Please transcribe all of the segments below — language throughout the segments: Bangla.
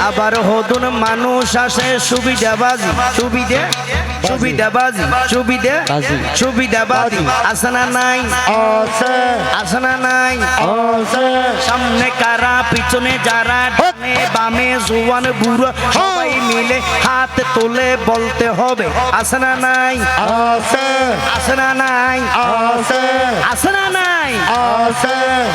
আবার হদুন মানুষ আসে সুবিধাবাজি সুবিধাবাজি আসনা নাই আসনা নাই সামনে কারা পিছনে যারা ডানে বামে জোয়ান বুড়ো সবাই মিলে হাত তুলে বলতে হবে আসনা নাই আসনা নাই আসনা নাই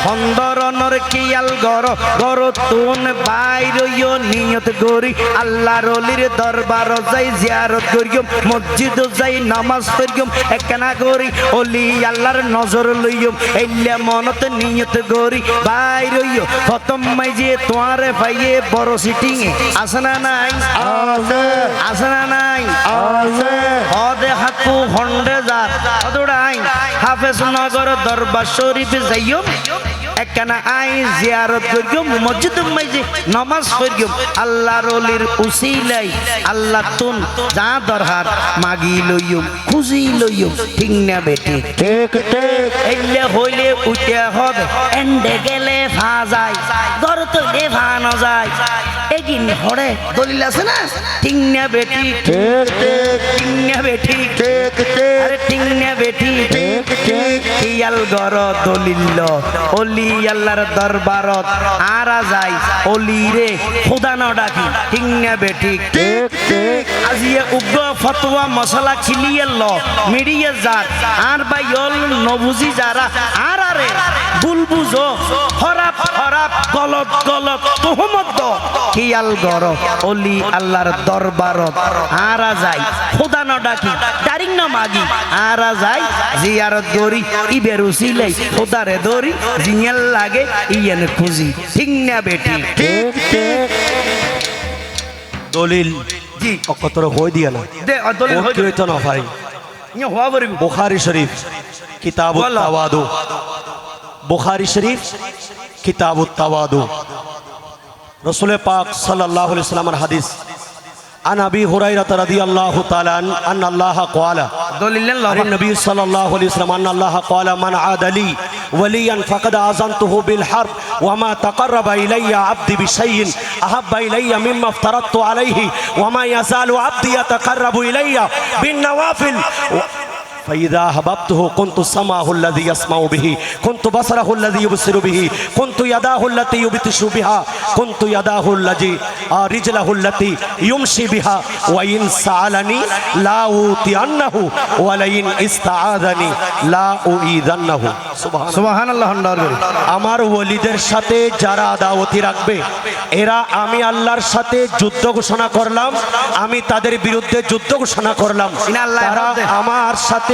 হন্দরনর কিয়াল গর গর তুন বাইরইও নিয়ত করি আল্লাহর ওলির দরবার যাই জিয়ারত করিও মসজিদ যাই নামাজ পড়িও একনা করি ওলি আল্লাহর নজর লইও এইলা মনত নিয়ত করি বাইরইও প্রথম মাইজে তোয়ারে পাইয়ে বড় সিটিং এ আসনা নাই আসনা নাই হদে হাকু হন্ডে যা হদুড়াই হাফেজ নগর দরবার শরীফ যাইও একখানা আই জিয়ারত করিও মসজিদ মাইজে নামাজ পড়িও আল্লাহর ওলির উসিলাই আল্লাহ তুন যা দরহার মাগি লইও খুঁজি লইও ঠিক না বেটি ঠিক ঠিক এইলে হইলে উঠে হবে এন্ডে গেলে ভা যায় ঘর তো ভা না যায় এগিন হরে দলিল আছে না ঠিক না বেটি ঠিক ঠিক ঠিক না বেটি ঠিক ঠিক আরে ঠিক না বেটি ঠিক ঠিক কিয়াল গর দলিল ওলি আল্লাহর দরবারত আরা যাই ওলি রে খোদা না ডাকি ঠিক না বেটি ঠিক ঠিক আজিয়ে উগ্র ফতোয়া মশলা খিলিয়ে ল মিডিয়ে যাক আর বাইল নবুজি যারা আর আরে বুলবুজো খরাপ খরাপ গলত গলত তোহমত কিয়াল গর ওলি আল্লাহর দরবারত আরা যাই খোদা না ডাকি ডারিং না মাগি আরা যাই জিয়ারত দরি ইবেরুসিলাই খোদারে দরি জিয়াল লাগে ইয়েন খুঁজি ঠিক না বেটি ঠিক ঠিক দলিল জি কতর হই দিয়া না দে দলিল ও কীর্ত না পারি ইয়া হওয়া বরিব বুখারী শরীফ কিতাবুত বলো। তাওয়াদু বুখারী শরীফ কিতাবুত তাওয়াদু রাসূল পাক সাল্লাল্লাহু আলাইহি ওয়াসাল্লামের হাদিস আন আবি হুরায়রা রাদিয়াল্লাহু তাআলা আন আল্লাহ ক্বালা দলিল عن النبي صلى الله عليه وسلم أن الله قال من عاد لي وليا فقد آذنته بالحرب وما تقرب إلي عبدي بشيء أحب إلي مما افترضت عليه وما يزال عبدي يتقرب إلي بالنوافل فإذا أحببته كنت سمعه الذي يسمع به كنت بصره الذي يبصر به كنت يداه التي يبطش بها كنت يداه التي رجله التي يمشي بها وإن سألني لا أوتينه ولئن استعاذني لا أؤيذنه سبحان الله সুবহানাল্লাহ হন্ডার করি আমার ওলিদের সাথে যারা আদাওয়াতি রাখবে এরা আমি আল্লাহর সাথে যুদ্ধ ঘোষণা করলাম আমি তাদের বিরুদ্ধে যুদ্ধ ঘোষণা করলাম ইনা আল্লাহ তারা বিরুদ্ধে। আমার সাথে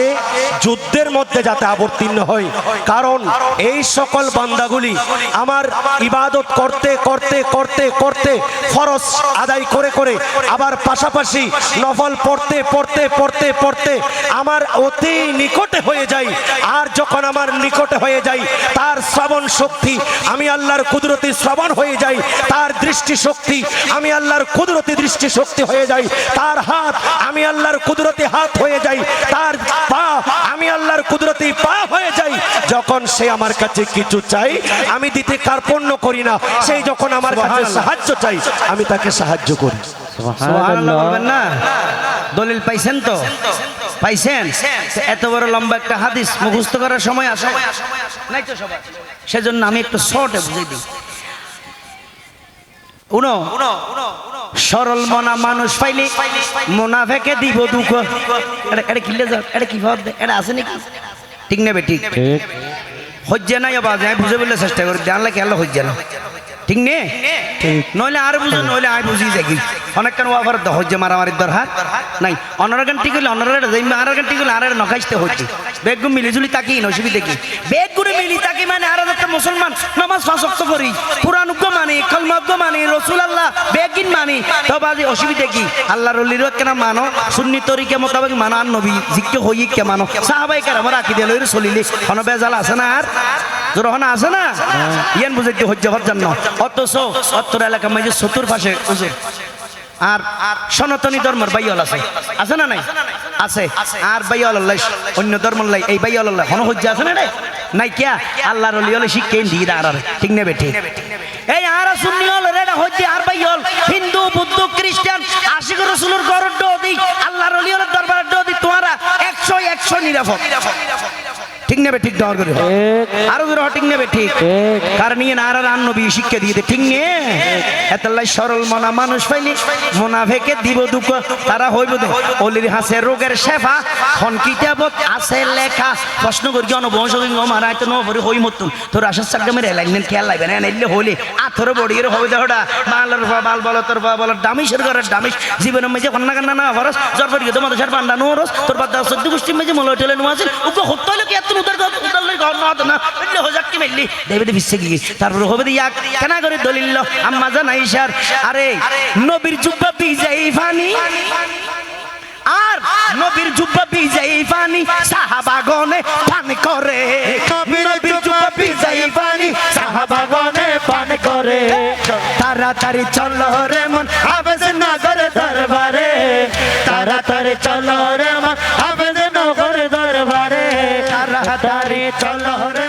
যুদ্ধের মধ্যে যাতে অবতীর্ণ হয় কারণ এই সকল বান্দাগুলি আমার ইবাদত করতে করতে করতে করতে ফরজ আদায় করে করে আবার পাশাপাশি নফল পড়তে পড়তে পড়তে পড়তে আমার অতি নিকটে হয়ে যায় আর যখন আমার নিকটে হয়ে যায় তার শ্রবণ শক্তি আমি আল্লাহর কুদরতি শ্রবণ হয়ে যায় তার দৃষ্টি শক্তি আমি আল্লাহর কুদরতি দৃষ্টি শক্তি হয়ে যায় তার হাত আমি আল্লাহর কুদরতি হাত হয়ে যায় তার পা আমি আল্লাহর কুদরতি পা হয়ে যাই যখন সে আমার কাছে কিছু চাই আমি দিতে কার্পণ্য করি না সেই যখন আমার কাছে সাহায্য চাই আমি তাকে সাহায্য করি সুবহানাল্লাহ বলবেন না দলিল পাইছেন তো পাইছেন এত বড় লম্বা একটা হাদিস মুখস্থ করার সময় আসে নাই তো সবাই সেজন্য আমি একটু শর্টে বুঝিয়ে দিই উনো সরল মনা মানুষ পাইলে মুনাফেকে দিব দুঃখ এটা কিলে যাও এটা কি ভাব এটা আছে নাকি ঠিক নেবে ঠিক ঠিক হজ্জা নাই আবার আমি বুঝে বললে চেষ্টা করি জানলে কি আল্লাহ হজ্জা না ঠিক নে নইলে আর বুঝো নইলে আমি বুঝি দেখি অনেকক্ষণ ওয়াফার হজ্জে মারামারির দরকার নাই অনারগান ঠিক হইলে অনারের আনারগান ঠিক হইলে আর নখাইতে হচ্ছে বেগু মিলিজুলি তাকি নসিবি দেখি বেগুড়ি মিলি তাকি মানে আর একটা মুসলমান নামাজ পাঁচ ওয়াক্ত করি কুরআন উগ্গ মানে কলমা মানে রাসূলুল্লাহ বেগিন মানে তবে আজ অসুবিধা কি আল্লাহর ওলির কেন মানো সুন্নি তরিকা মোতাবেক মানো আর নবী জিজ্ঞ হই কে মানো সাহাবায়ে কেরাম রাখি দিল চলিলি কোন বেজাল আছে না আর জোরহনা আছে না ইয়ান বুঝাইতে হজ্জা হজ্জান না অথচ অত্তর এলাকা মাঝে চতুর্পাশে হুজুর আর সনাতনী ধর্মের বাইয়াল আছে আছে না নাই আছে আর বাইয়াল অন্য ধর্মের লাই এই বাইয়াল হন হজ্জা আছে না রে নাই কিয়া আল্লাহর ওলি হলে শিক্ষা দিয়ে আর ঠিক নেবে ঠিক এই আর সুন্নি হল রেডা হইতে আর ভাই হল হিন্দু বুদ্ধ খ্রিস্টান আশিক রসুলের গরর ডদি আল্লাহর ওলি হলের দরবারের ডদি তোমারা 100 নিরাপদ ঠিক নেবে ঠিক দর করে আরো ধরো ঠিক নেবে ঠিক কারণ নিয়ে না আর নবী শিক্ষা দিয়ে দে ঠিক নিয়ে এতলাই সরল মনা মানুষ পাইলি মোনাফেকে দিব দুঃখ তারা হইব দে অলির হাসে রোগের শেফা খন কিতাবত আছে লেখা প্রশ্ন করি জনবংশ মারা তো নবরি হই মতন তোর আসার সাথে মেরে লাইলেন খেয়াল লাগবে না এলে হইলে আথর বড়ির হবে দেহটা বালার বাল বল তোর বল দামিস ঘরের দামিস জীবনের মেজে কন্যা কান্না না ফরস জরফরি তোমাদের সার পান্ডা নোরস তোর বাদ সদ্য গোষ্ঠী মেজে মলো টেলে নোয়াছিল উপ হত্যা হলো কি এত উদার উদার ঘর না হতো না বললে হজাক কি মেললি দেবে বিশ্বে গিয়ে তারপরে হবে ইয়াক কেনা করে দলিল আম্মা জানাই স্যার আরে নবীর জুব্বা বিজাই ফানি আর নবীর জুব্বা বিজাই ফানি সাহাবাগণে পান করে নবীর জুব্বা বিজাই ফানি সাহাবাগণে পান করে তাড়াতাড়ি চলো রে মন হাফেজ নগর দরবারে তাড়াতাড়ি চলো রে মন হাফেজ নগর দরবারে তাড়াতাড়ি চলো রে